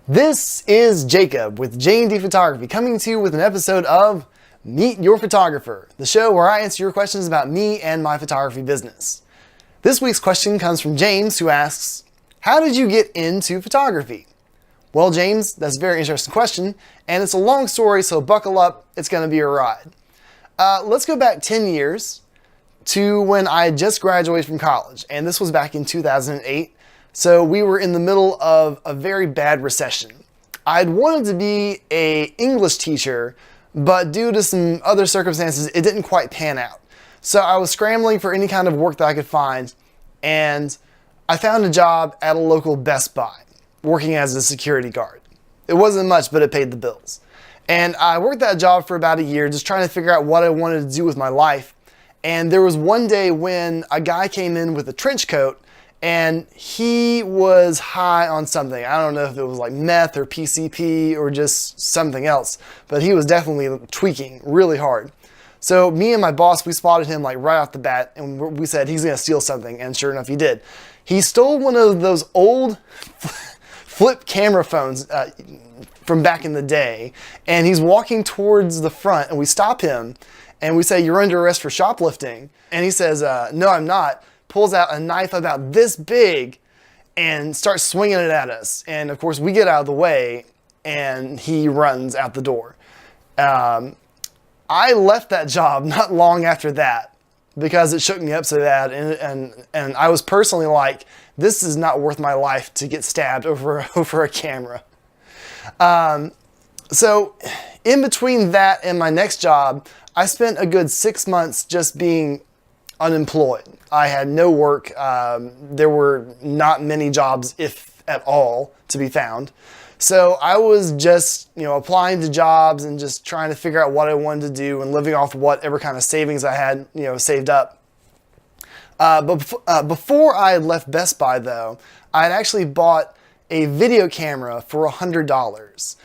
This is Jacob with J&D Photography coming to you with an episode of Meet Your Photographer, the show where I answer your questions about me and my photography business. This week's question comes from James, who asks, how did you get into photography? Well, James, that's a very interesting question, and it's a long story, so buckle up, it's going to be a ride. Let's go back 10 years to when I just graduated from college, and this was back in 2008. So we were in the middle of a very bad recession. I'd wanted to be an English teacher, but due to some other circumstances, it didn't quite pan out. So I was scrambling for any kind of work that I could find, and I found a job at a local Best Buy, working as a security guard. It wasn't much, but it paid the bills. And I worked that job for about a year, just trying to figure out what I wanted to do with my life. And there was one day when a guy came in with a trench coat, and he was high on something. I don't know if it was like meth or PCP or just something else, but he was definitely tweaking really hard. So me and my boss, we spotted him like right off the bat, and we said he's gonna steal something, and sure enough he did. He stole one of those old flip camera phones from back in the day, and he's walking towards the front, and we stop him, and we say, "You're under arrest for shoplifting." And he says, "No, I'm not." Pulls out a knife about this big and starts swinging it at us. And of course we get out of the way and he runs out the door. I left that job not long after that because it shook me up so bad. And I was personally like, this is not worth my life to get stabbed over a camera. So in between that and my next job, I spent a good 6 months just being unemployed. I had no work. There were not many jobs, if at all, to be found. So I was just, applying to jobs and just trying to figure out what I wanted to do and living off whatever kind of savings I had, saved up. But before I had left Best Buy, though, I had actually bought a video camera for $100.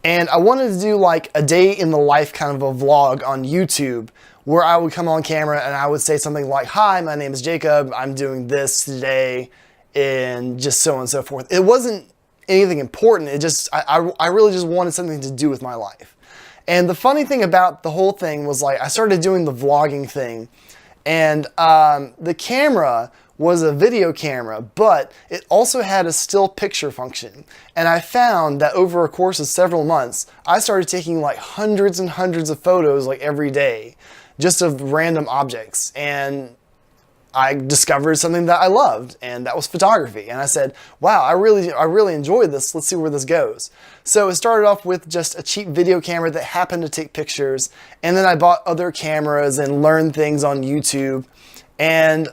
And I wanted to do like a day in the life kind of a vlog on YouTube, where I would come on camera and I would say something like, "Hi, my name is Jacob, I'm doing this today," and just so on and so forth. It wasn't anything important, I really just wanted something to do with my life. And the funny thing about the whole thing was like, I started doing the vlogging thing, and the camera was a video camera, but it also had a still picture function. And I found that over a course of several months, I started taking like hundreds and hundreds of photos like every day, just of random objects. And I discovered something that I loved, and that was photography. And I said, wow, I really enjoy this. Let's see where this goes. So it started off with just a cheap video camera that happened to take pictures. And then I bought other cameras and learned things on YouTube. And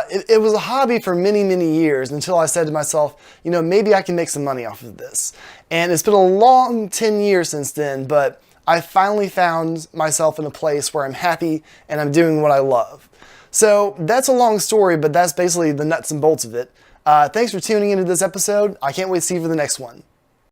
it was a hobby for many, many years until I said to myself, maybe I can make some money off of this. And it's been a long 10 years since then, but I finally found myself in a place where I'm happy and I'm doing what I love. So that's a long story, but that's basically the nuts and bolts of it. Thanks for tuning into this episode. I can't wait to see you for the next one.